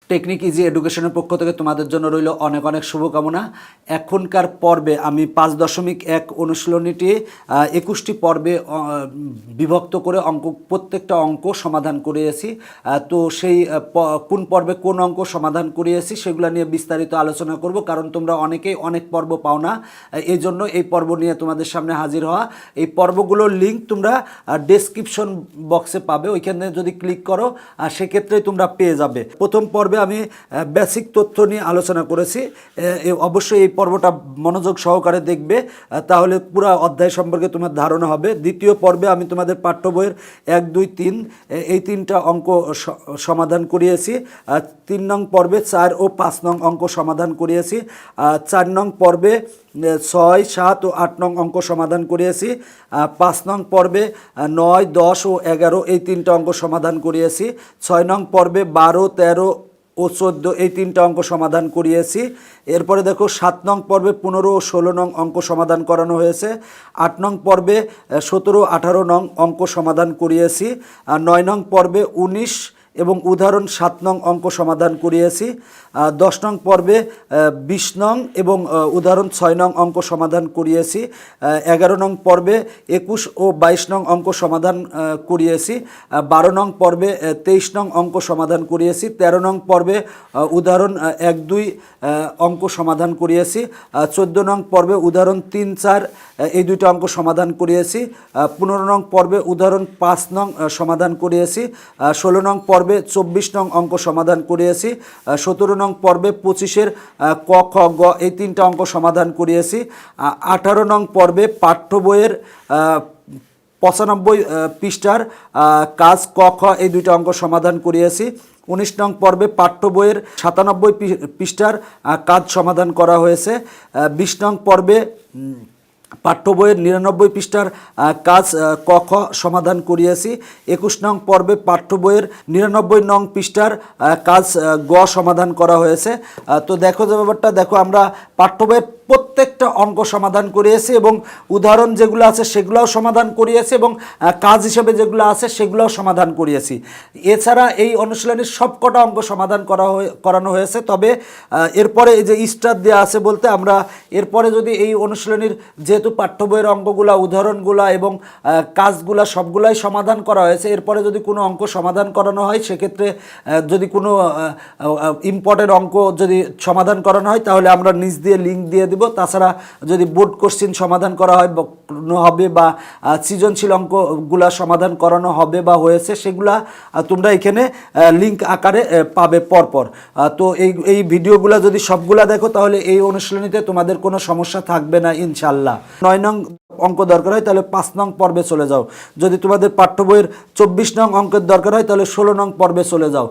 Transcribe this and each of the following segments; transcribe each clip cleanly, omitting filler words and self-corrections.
Technique easy এডুকেশনের পক্ষ থেকে তোমাদের জন্য রইল অনেক অনেক শুভকামনা। এখনকার পর্বে আমি 5.1 অনুশীলনীটি 21টি পর্বে বিভক্ত করে প্রত্যেকটা অঙ্ক সমাধান করিয়েছি। তো সেই কোন পর্বে কোন অঙ্ক সমাধান করিয়েছি সেগুলো নিয়ে বিস্তারিত আলোচনা করব, কারণ তোমরা অনেকেই অনেক পর্ব পাও না, এই জন্য এই পর্ব নিয়ে তোমাদের সামনে হাজির হওয়া। এই পর্বগুলোর লিঙ্ক তোমরা ডেসক্রিপশন বক্সে পাবে, ওইখানে যদি ক্লিক করো সেক্ষেত্রেই তোমরা পেয়ে যাবে। প্রথম পর্বে আমি বেসিক তথ্য নিয়ে আলোচনা করেছি, অবশ্যই এই পর্বটা মনোযোগ সহকারে দেখবে, তাহলে পুরো অধ্যায় সম্পর্কে তোমার ধারণা হবে। দ্বিতীয় পর্বে আমি তোমাদের পাঠ্য বইয়ের 1, 2, 3 এই 3টা অঙ্ক সমাধান করিয়েছি। 3 নং পর্বে 4 ও 5 নং অঙ্ক সমাধান করিয়েছি। 4 নং পর্বে 6, 7 ও 8 নং অঙ্ক সমাধান করিয়েছি। 5 নং পর্বে 9, 10 ও 11 এই 3টা অঙ্ক সমাধান করিয়েছি। 6 নং পর্বে 12, 13 ও 14 এই 3টা অঙ্ক সমাধান করিয়েছি। এরপরে দেখো 7 নং পর্বে 15 ও 16 নং অঙ্ক সমাধান করানো হয়েছে। 8 নং পর্বে 17, 18 নং অঙ্ক সমাধান করিয়েছি। 9 নং পর্বে 19 এবং উদাহরণ 7 নং অঙ্ক সমাধান করিয়েছি। 10 নং পর্বে 20 নং এবং উদাহরণ 6 নং অঙ্ক সমাধান করিয়েছি। 11 নং পর্বে 21 ও 22 নং অঙ্ক সমাধান করিয়েছি। 12 নং পর্বে 23 নং অঙ্ক সমাধান করিয়েছি। 13 নং পর্বে উদাহরণ 1, 2 অঙ্ক সমাধান করিয়েছি। 14 নং পর্বে উদাহরণ 3, 4 এই 2টা অঙ্ক সমাধান করিয়েছি। 15 নং পর্বে উদাহরণ 5 নং সমাধান করিয়েছি। 16 নং পর্বে 24 নং অঙ্ক সমাধান করিয়েছি। 17 নং পর্বে 25-এর ক, খ, গ এই 3টা অঙ্ক সমাধান করিয়েছি। 18 নং পর্বে পাঠ্য বইয়ের 95 পৃষ্ঠার কাজ ক, খ এই 2টা অঙ্ক সমাধান করিয়েছি। 19 নং পর্বে পাঠ্য বইয়ের 97 পৃষ্ঠার কাজ সমাধান করা হয়েছে। 20 নং পর্বে পাঠ্য বইয়ের 99 পৃষ্ঠার কাজ ক, খ সমাধান করিয়েছি। 21 নং পর্বে পাঠ্য বইয়ের 99 নং পৃষ্ঠার কাজ গ সমাধান করা হয়েছে। তো দেখো যে ব্যাপারটা, দেখো আমরা পাঠ্য বইয়ের প্রত্যেকটা অঙ্ক সমাধান করিয়েছি এবং উদাহরণ যেগুলো আছে সেগুলোও সমাধান করিয়েছি এবং কাজ হিসেবে যেগুলো আছে সেগুলোও সমাধান করিয়েছি। এছাড়া এই অনুশীলনীর সবকটা অঙ্ক সমাধান করানো হয়েছে। তবে এরপরে এই যে স্টার দেওয়া আছে বলতে, আমরা এরপরে যদি এই অনুশীলনীর যেহেতু পাঠ্য বইয়ের অঙ্কগুলা, উদাহরণগুলা এবং কাজগুলা সবগুলাই সমাধান করা হয়েছে, এরপরে যদি কোনো অঙ্ক সমাধান করানো হয় সেক্ষেত্রে যদি কোনো ইম্পর্টেন্ট অঙ্ক যদি সমাধান করানো হয় তাহলে আমরা নিচ দিয়ে লিঙ্ক দিয়ে দেব। তাছাড়া যদি বোর্ড কোশ্চিন সমাধান করা হয় হবে বা সৃজনশীল অঙ্কগুলা সমাধান করানো হবে বা হয়েছে, সেগুলা তোমরা এখানে লিঙ্ক আকারে পাবে পরপর। তো এই ভিডিওগুলো যদি সবগুলা দেখো তাহলে এই অনুশীলনীতে তোমাদের কোনো সমস্যা থাকবে না ইনশাল্লাহ। 9 নং অঙ্ক দরকার হয় তাহলে 5 নং পর্বে চলে যাও। যদি তোমাদের পাঠ্য বইয়ের 24 নং অঙ্কের দরকার হয় তাহলে 16 নং পর্বে চলে যাও।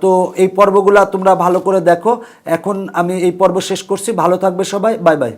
তো এই পর্বগুলা তোমরা ভালো করে দেখো। এখন আমি এই পর্ব শেষ করছি। ভালো থাকবে সবাই, বাই বাই।